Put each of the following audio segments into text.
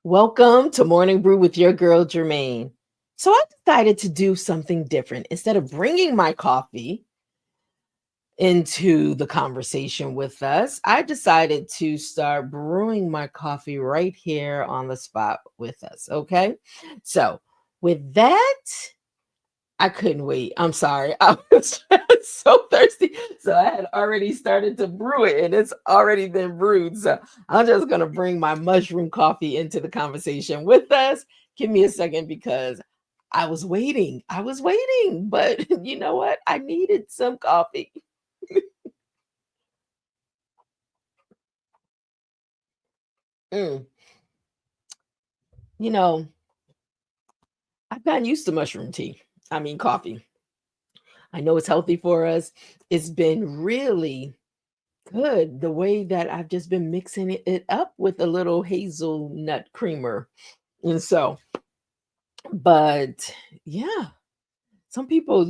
Welcome to Morning Brew with your girl, Germaine. So, I decided to do something different. Instead of bringing my coffee into the conversation with us, I decided to start brewing my coffee right here on the spot with us. Okay. So, with that, I couldn't wait. I'm sorry. I was just so thirsty. So I had already started to brew it and it's already been brewed. So I'm just going to bring my mushroom coffee into the conversation with us. Give me a second because I was waiting. I was waiting. But you know what? I needed some coffee. Mm, you know, I've gotten used to mushroom tea. I mean, coffee. I know it's healthy for us. It's been really good, the way that I've just been mixing it up with a little hazelnut creamer. And so, but yeah, some people,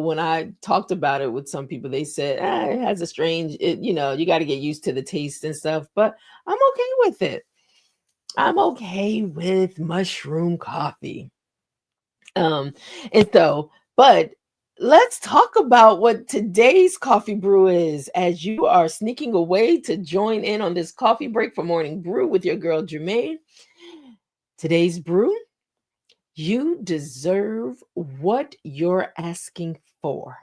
when I talked about it with some people, they said, it has a strange, you got to get used to the taste and stuff, but I'm okay with it. I'm okay with mushroom coffee. Um, and so, but let's talk about what today's coffee brew is as you are sneaking away to join in on this coffee break for morning brew with your girl Germaine. Today's brew, you deserve what you're asking for.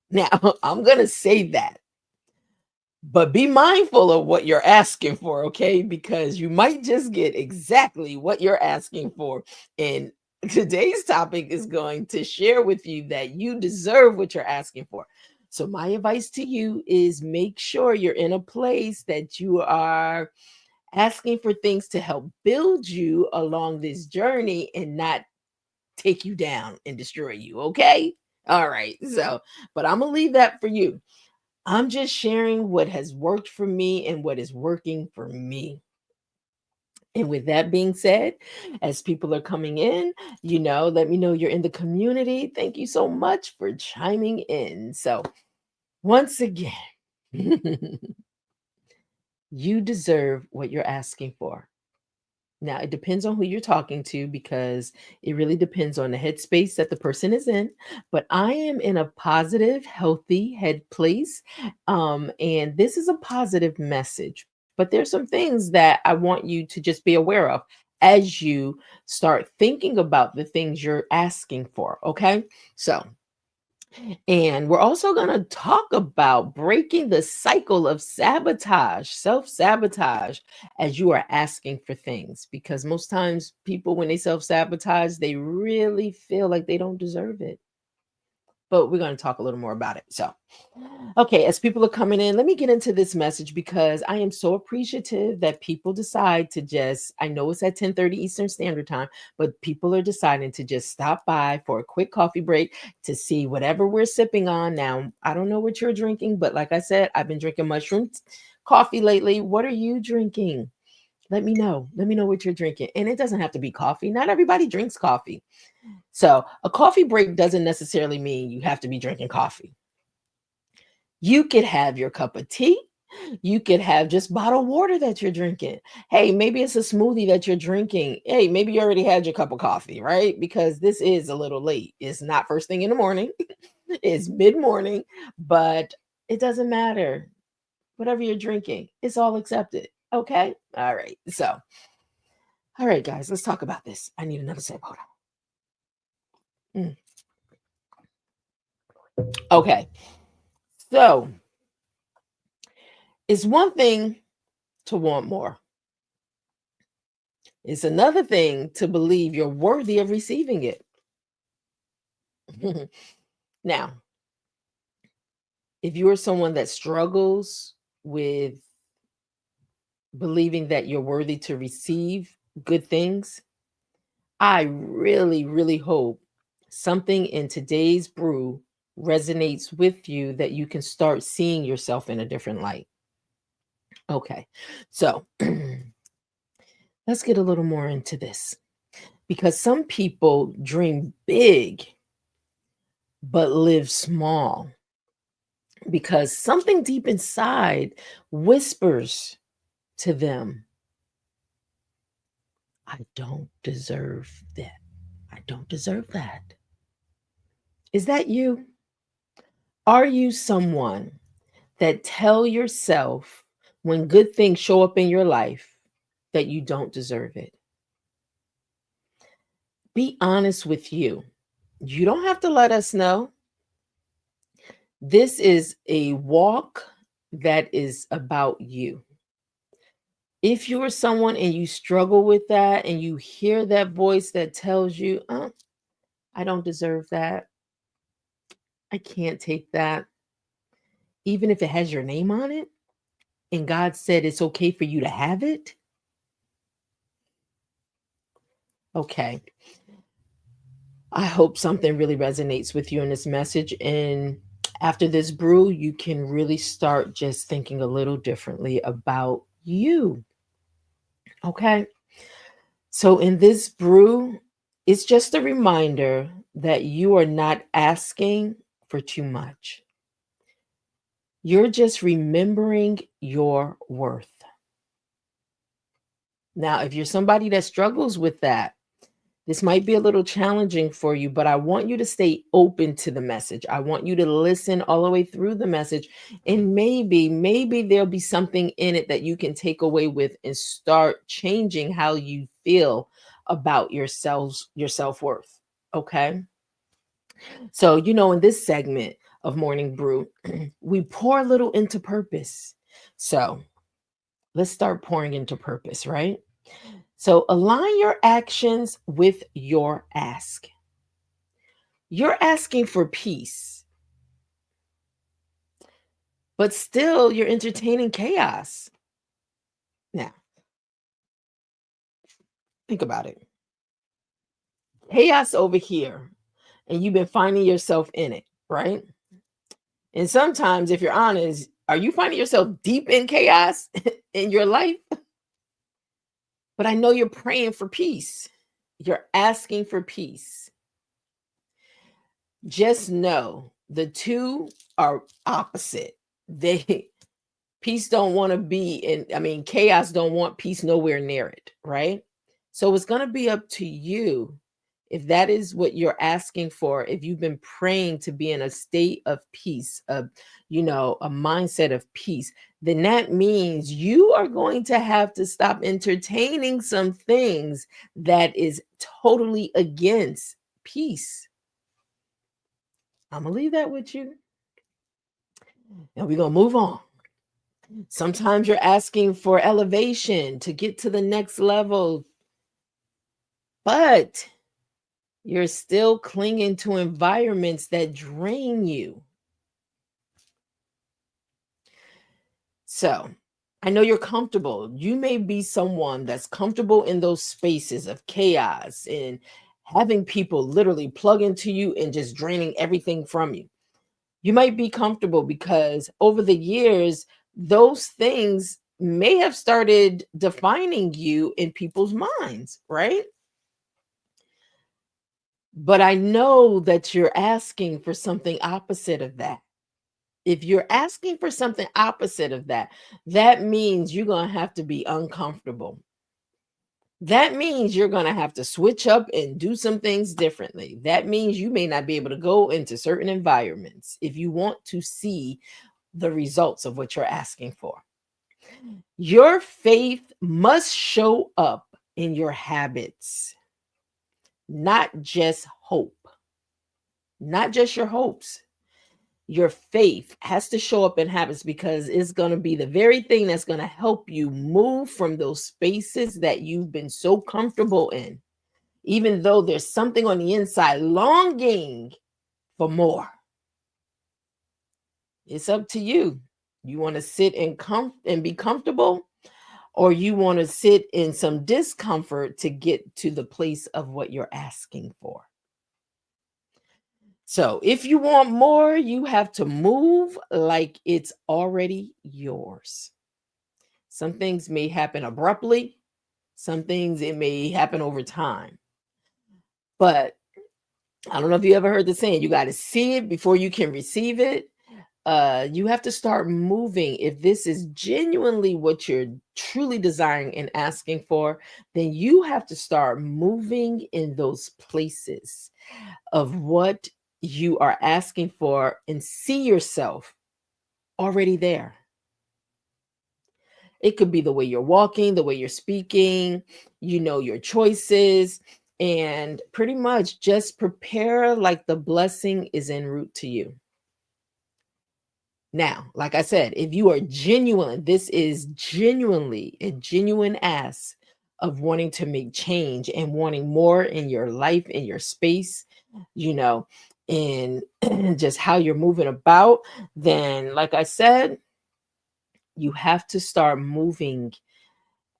Now, I'm going to say that, but be mindful of what you're asking for, okay? Because you might just get exactly what you're asking for. And today's topic is going to share with you that you deserve what you're asking for. So, my advice to you is make sure you're in a place that you are asking for things to help build you along this journey and not take you down and destroy you, okay? All right. So, but I'm going to leave that for you. I'm just sharing what has worked for me and what is working for me. And with that being said, as people are coming in, let me know you're in the community. Thank you so much for chiming in. So, once again, you deserve what you're asking for. Now, it depends on who you're talking to because it really depends on the headspace that the person is in. But I am in a positive, healthy head place. And this is a positive message. But there's some things that I want you to just be aware of as you start thinking about the things you're asking for. Okay. So, and we're also going to talk about breaking the cycle of sabotage, self sabotage, as you are asking for things. Because most times, people, when they self sabotage, they really feel like they don't deserve it. But we're going to talk a little more about it. So, okay, as people are coming in, let me get into this message because I am so appreciative that people decide to just, I know it's at 10:30 Eastern Standard Time, but people are deciding to just stop by for a quick coffee break to see whatever we're sipping on. Now, I don't know what you're drinking, but like I said, I've been drinking coffee lately. What are you drinking? Let me know. Let me know what you're drinking. And it doesn't have to be coffee. Not everybody drinks coffee. So, a coffee break doesn't necessarily mean you have to be drinking coffee. You could have your cup of tea. You could have just bottled water that you're drinking. Hey, maybe it's a smoothie that you're drinking. Hey, maybe you already had your cup of coffee, right? Because this is a little late. It's not first thing in the morning, it's mid morning, but it doesn't matter. Whatever you're drinking, it's all accepted. Okay. All right. So, all right, guys, let's talk about this. I need another sip. Hold on. Okay. So, it's one thing to want more. It's another thing to believe you're worthy of receiving it. Now, if you are someone that struggles with believing that you're worthy to receive good things, I really, really hope something in today's brew resonates with you that you can start seeing yourself in a different light. Okay, so let's get a little more into this because some people dream big but live small because something deep inside whispers to them, I don't deserve that. I don't deserve that. Is that you? Are you someone that tell yourself when good things show up in your life that you don't deserve it? Be honest with you. You don't have to let us know. This is a walk that is about you. If you are someone and you struggle with that and you hear that voice that tells you, I don't deserve that, I can't take that, even if it has your name on it, and God said it's okay for you to have it, okay. I hope something really resonates with you in this message. And after this brew, you can really start just thinking a little differently about you. Okay. So, in this brew, it's just a reminder that you are not asking for too much. You're just remembering your worth. Now, if you're somebody that struggles with that, this might be a little challenging for you, but I want you to stay open to the message. I want you to listen all the way through the message. And maybe there'll be something in it that you can take away with and start changing how you feel about yourselves, your self-worth. Okay. So, in this segment of Morning Brew, we pour a little into purpose. So let's start pouring into purpose, right? So align your actions with your ask. You're asking for peace, but still you're entertaining chaos. Now, think about it. Chaos over here, and you've been finding yourself in it, right? And sometimes, if you're honest, are you finding yourself deep in chaos in your life? But I know you're praying for peace. You're asking for peace. Just know the two are opposite. They peace don't want to be in, chaos don't want peace nowhere near it, right? So it's going to be up to you if that is what you're asking for, if you've been praying to be in a state of peace, a mindset of peace, then that means you are going to have to stop entertaining some things that is totally against peace. I'm going to leave that with you. And we're going to move on. Sometimes you're asking for elevation to get to the next level, but you're still clinging to environments that drain you. So I know you're comfortable. You may be someone that's comfortable in those spaces of chaos and having people literally plug into you and just draining everything from you. You might be comfortable because over the years, those things may have started defining you in people's minds, right? But I know that you're asking for something opposite of that. If you're asking for something opposite of that, that means you're going to have to be uncomfortable. That means you're going to have to switch up and do some things differently. That means you may not be able to go into certain environments if you want to see the results of what you're asking for. Your faith must show up in your habits, not just hope, not just your hopes. Your faith has to show up in habits because it's going to be the very thing that's going to help you move from those spaces that you've been so comfortable in, even though there's something on the inside longing for more. It's up to you. You want to sit and be comfortable, or you want to sit in some discomfort to get to the place of what you're asking for. So if you want more, you have to move like it's already yours. Some things may happen abruptly, some things it may happen over time. But I don't know if you ever heard the saying, you got to see it before you can receive it. You have to start moving. If this is genuinely what you're truly desiring and asking for, then you have to start moving in those places of what you are asking for and see yourself already there. It could be the way you're walking, the way you're speaking, your choices, and pretty much just prepare like the blessing is en route to you. Now, like I said, if you are genuine, this is genuinely a genuine ask of wanting to make change and wanting more in your life, in your space, you know, in just how you're moving about, then, like I said, you have to start moving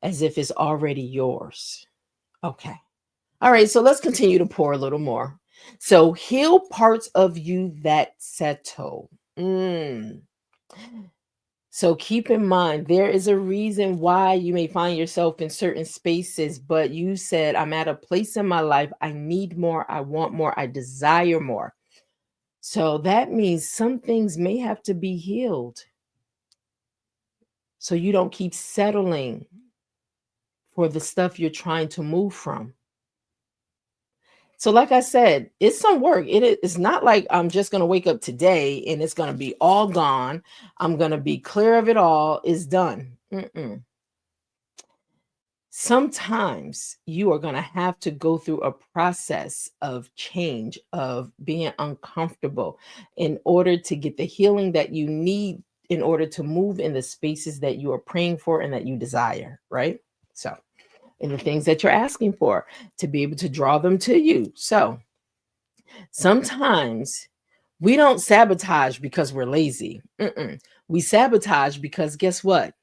as if it's already yours. Okay. All right. So let's continue to pour a little more. So heal parts of you that settle. Mm. So keep in mind, there is a reason why you may find yourself in certain spaces, but you said, I'm at a place in my life. I need more. I want more. I desire more. So that means some things may have to be healed so you don't keep settling for the stuff you're trying to move from. So, like I said, it's some work. It's not like I'm just going to wake up today and it's going to be all gone. I'm going to be clear of it all. It's done. Mm-mm. Sometimes you are going to have to go through a process of change, of being uncomfortable in order to get the healing that you need in order to move in the spaces that you are praying for and that you desire, right? So, and the things that you're asking for to be able to draw them to you. So, sometimes we don't sabotage because we're lazy. Mm-mm. We sabotage because guess what?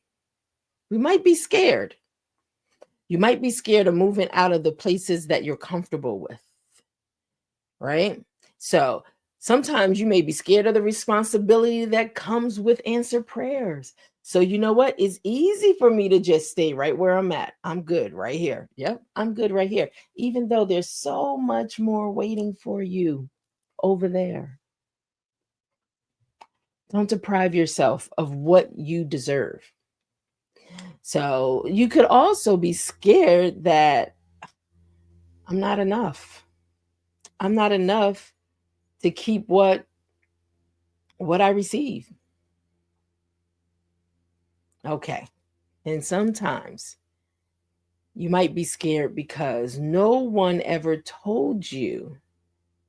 We might be scared. You might be scared of moving out of the places that you're comfortable with, right? So sometimes you may be scared of the responsibility that comes with answered prayers. So you know what? It's easy for me to just stay right where I'm at. I'm good right here. Yep, I'm good right here. Even though there's so much more waiting for you over there. Don't deprive yourself of what you deserve. So you could also be scared that I'm not enough. I'm not enough to keep what I receive. Okay. And sometimes you might be scared because no one ever told you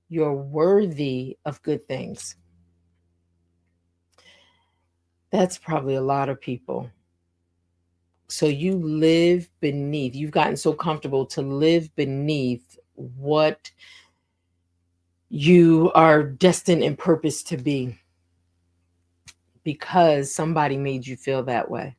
you're worthy of good things. That's probably a lot of people. So you live beneath, you've gotten so comfortable to live beneath what you are destined and purposed to be because somebody made you feel that way.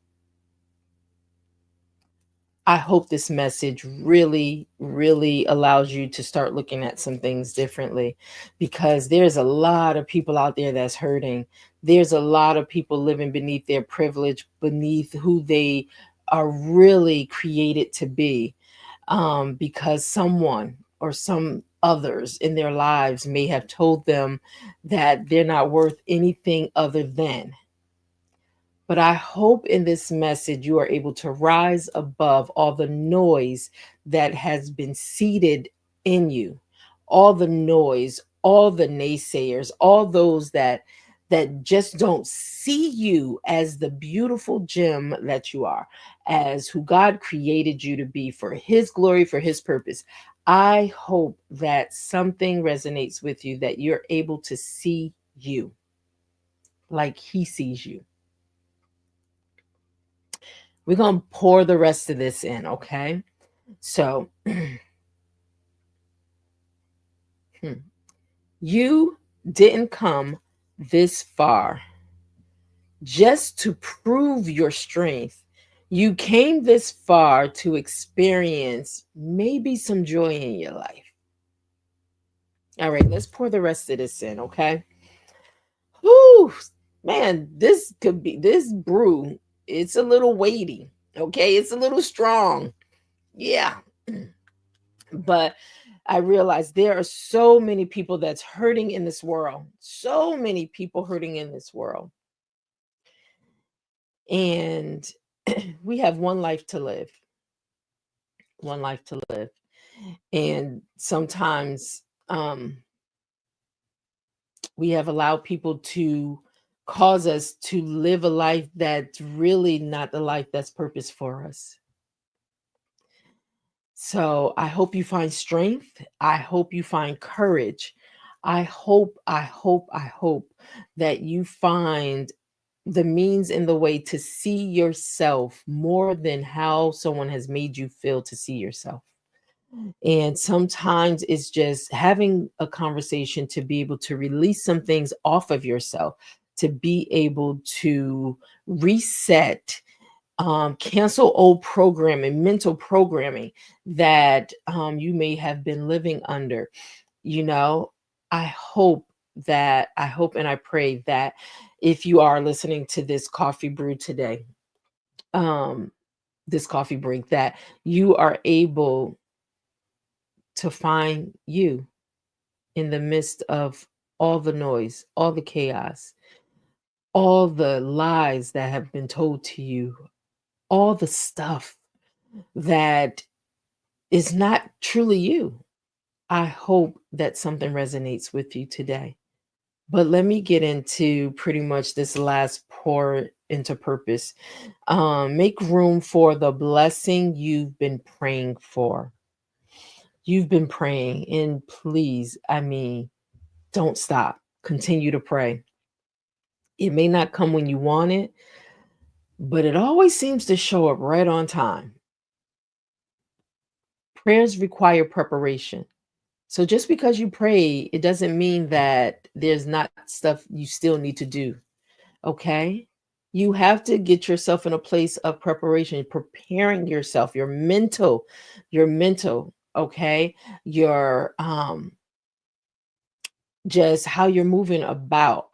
I hope this message really, really allows you to start looking at some things differently because there's a lot of people out there that's hurting. There's a lot of people living beneath their privilege, beneath who they are really created to be, because someone or some others in their lives may have told them that they're not worth anything other than. But I hope in this message you are able to rise above all the noise that has been seated in you, all the noise, all the naysayers, all those that just don't see you as the beautiful gem that you are, as who God created you to be for his glory, for his purpose. I hope that something resonates with you, that you're able to see you like he sees you. We're going to pour the rest of this in, okay? So, you didn't come this far just to prove your strength. You came this far to experience maybe some joy in your life. All right, let's pour the rest of this in, okay? Whew, man, this brew, it's a little weighty, okay? It's a little strong. Yeah. But I realize there are so many people that's hurting in this world. So many people hurting in this world. And we have one life to live. One life to live. And sometimes we have allowed people to cause us to live a life that's really not the life that's purpose for us. So I hope you find strength. I hope you find courage. I hope that you find the means and the way to see yourself more than how someone has made you feel to see yourself. And sometimes it's just having a conversation to be able to release some things off of yourself, to be able to reset, cancel old programming, mental programming that you may have been living under. You know, I hope and I pray that if you are listening to this coffee brew today, um, this coffee break, that you are able to find you in the midst of all the noise, all the chaos, all the lies that have been told to you, all the stuff that is not truly you. I hope that something resonates with you today. But let me get into pretty much this last pour into purpose. Make room for the blessing you've been praying for. You've been praying, and please, I mean, don't stop. Continue to pray. It may not come when you want it, but it always seems to show up right on time. Prayers require preparation. So just because you pray, it doesn't mean that there's not stuff you still need to do. Okay? You have to get yourself in a place of preparation, preparing yourself, your mental, okay? Your just how you're moving about.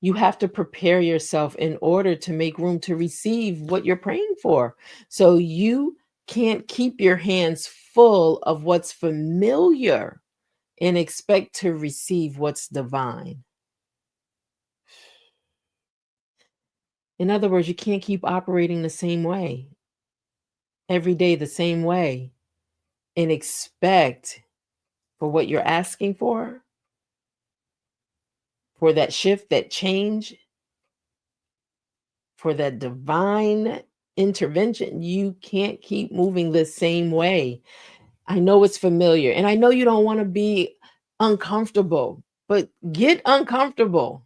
You have to prepare yourself in order to make room to receive what you're praying for. So you can't keep your hands full of what's familiar and expect to receive what's divine. In other words, you can't keep operating the same way every day, the same way, and expect for what you're asking for that shift, that change, for that divine intervention. You can't keep moving the same way. I know it's familiar, and I know you don't want to be uncomfortable, but get uncomfortable.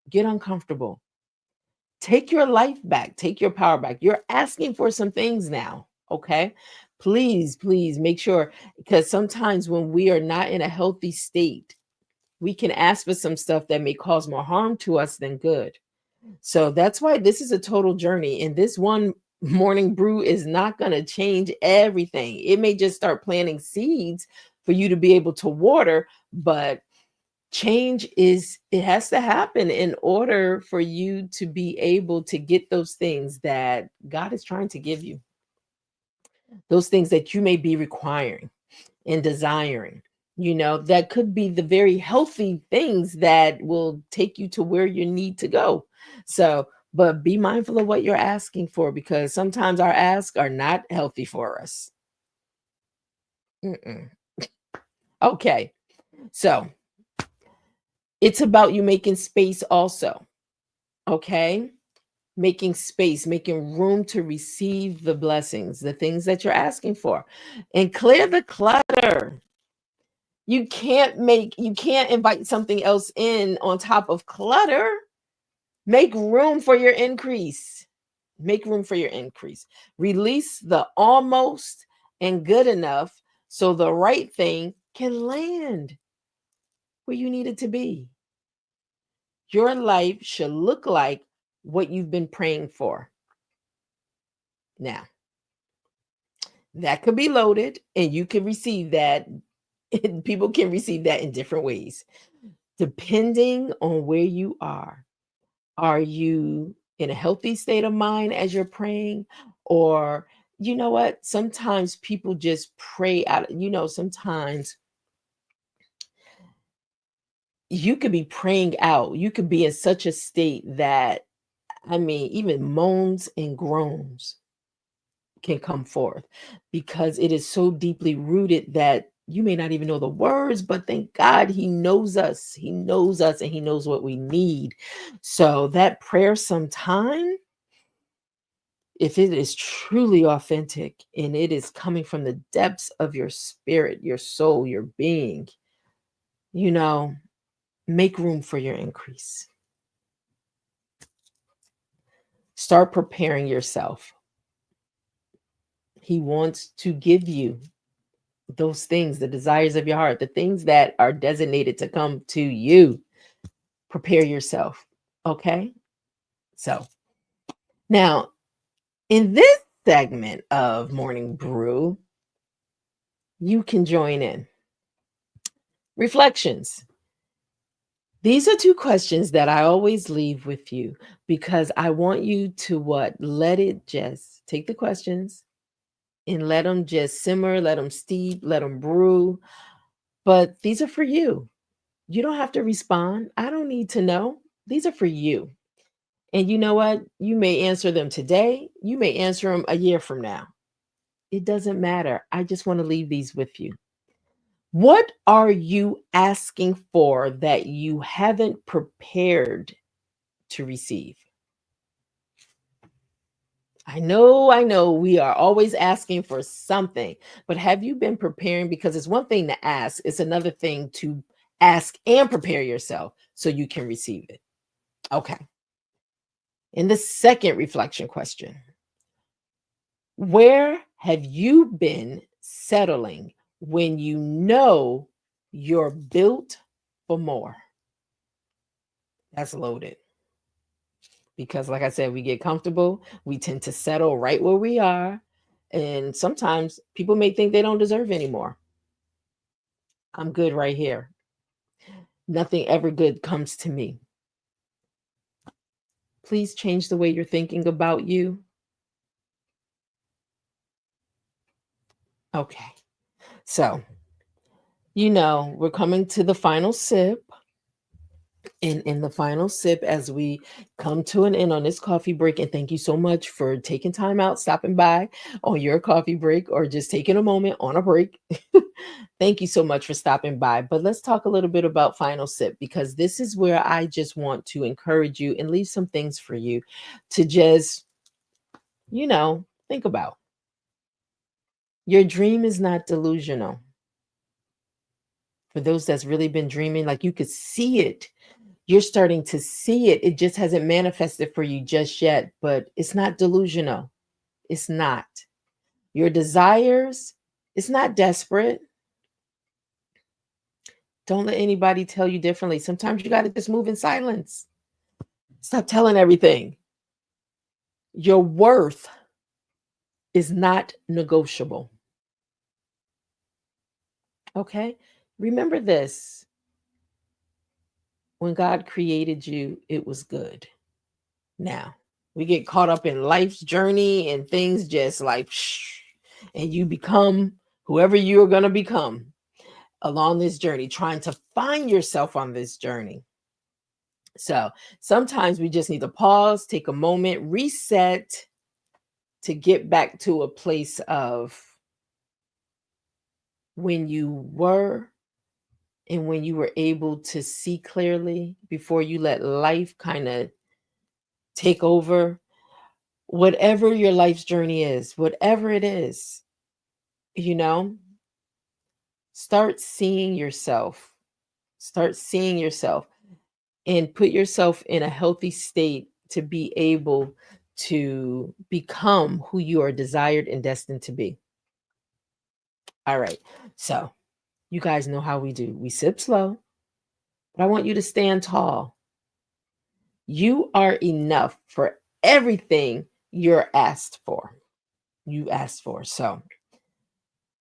Get uncomfortable. Take your life back, take your power back. You're asking for some things now, okay? Please make sure, because sometimes when we are not in a healthy state, we can ask for some stuff that may cause more harm to us than good. So that's why this is a total journey. And this one morning brew is not going to change everything. It may just start planting seeds for you to be able to water, but change is, it has to happen in order for you to be able to get those things that God is trying to give you, those things that you may be requiring and desiring. You know, that could be the very healthy things that will take you to where you need to go. So, but be mindful of what you're asking for, because sometimes our asks are not healthy for us. Mm-mm. Okay, so it's about you making space also. Okay, making space, making room to receive the blessings, the things that you're asking for, and clear the clutter. You can't invite something else in on top of clutter. Make room for your increase. Make room for your increase. Release the almost and good enough so the right thing can land where you need it to be. Your life should look like what you've been praying for. Now, that could be loaded, and you can receive that. People can receive that in different ways, depending on where you are. Are you in a healthy state of mind as you're praying? Or you know what? Sometimes people just pray out, sometimes you could be praying out. You could be in such a state that, I mean, even moans and groans can come forth because it is so deeply rooted that you may not even know the words, but thank God he knows us. He knows us and he knows what we need. So that prayer sometime, if it is truly authentic and it is coming from the depths of your spirit, your soul, your being, you know, make room for your increase. Start preparing yourself. He wants to give you those things, the desires of your heart, the things that are designated to come to you. Prepare yourself. Okay. So now, in this segment of Morning Brew, you can join in. Reflections. These are two questions that I always leave with you because I want you to what? Let it just take the questions and let them just simmer, let them steep, let them brew. But these are for you. You don't have to respond. I don't need to know. These are for you. And you know what? You may answer them today. You may answer them a year from now. It doesn't matter. I just want to leave these with you. What are you asking for that you haven't prepared to receive? I know we are always asking for something, but have you been preparing? Because it's one thing to ask, it's another thing to ask and prepare yourself so you can receive it. Okay. In the second reflection question, where have you been settling when you know you're built for more? That's loaded because, like I said, we get comfortable. We tend to settle right where we are. And sometimes people may think they don't deserve anymore. I'm good right here. Nothing ever good comes to me. Please change the way you're thinking about you. Okay. So, we're coming to the final sip. In the final sip, as we come to an end on this coffee break, and thank you so much for taking time out, stopping by on your coffee break, or just taking a moment on a break. Thank you so much for stopping by. But let's talk a little bit about final sip, because this is where I just want to encourage you and leave some things for you to just, think about. Your dream is not delusional. For those that's really been dreaming, like you could see it. You're starting to see it. It just hasn't manifested for you just yet, but it's not delusional. It's not. Your desires, it's not desperate. Don't let anybody tell you differently. Sometimes you got to just move in silence. Stop telling everything. Your worth is not negotiable. Okay? Remember this. When God created you, it was good. Now, we get caught up in life's journey and things just like, and you become whoever you're going to become along this journey, trying to find yourself on this journey. So sometimes we just need to pause, take a moment, reset to get back to a place of when you were and when you were able to see clearly before you let life kind of take over. Whatever your life's journey is, whatever it is, you know, start seeing yourself. Start seeing yourself and put yourself in a healthy state to be able to become who you are desired and destined to be. All right. So, you guys know how we do. We sip slow, but I want you to stand tall. You are enough for everything you're asked for. You asked for. So,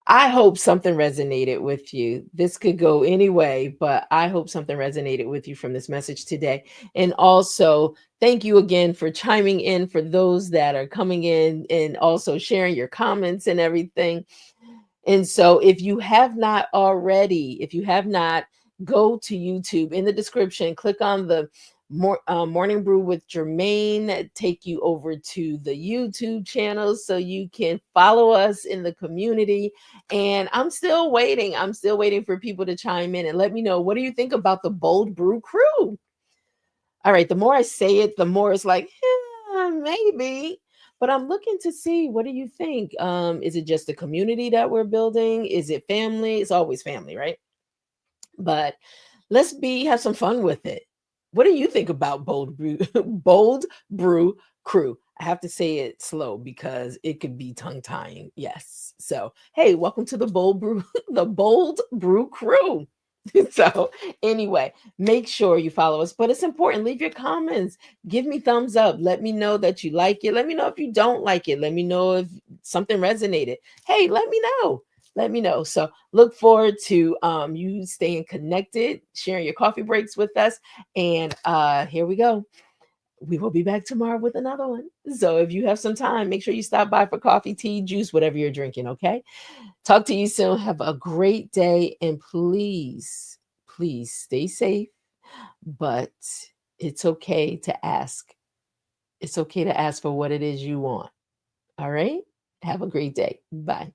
I hope something resonated with you. This could go any way, but I hope something resonated with you from this message today. And also, thank you again for chiming in for those that are coming in and also sharing your comments and everything. And so if you have not already, if you have not, go to YouTube in the description, click on the Morning Brew with Germaine, take you over to the YouTube channel so you can follow us in the community. And I'm still waiting. I'm still waiting for people to chime in and let me know, what do you think about the Bold Brew crew? All right, the more I say it, the more it's like, maybe. But I'm looking to see, what do you think? Is it just the community that we're building? Is it family? It's always family, right? But let's be have some fun with it. What do you think about Bold Brew, Bold Brew Crew? I have to say it slow because it could be tongue tying. Yes. So, hey, welcome to the Bold Brew, the Bold Brew Crew. So, anyway, make sure you follow us. But it's important. Leave your comments. Give me thumbs up. Let me know that you like it. Let me know if you don't like it. Let me know if something resonated. Hey, let me know. Let me know. So look forward to you staying connected, sharing your coffee breaks with us. And here we go. We will be back tomorrow with another one. So if you have some time, make sure you stop by for coffee, tea, juice, whatever you're drinking. Okay. Talk to you soon. Have a great day. And please, please stay safe. But it's okay to ask. It's okay to ask for what it is you want. All right. Have a great day. Bye.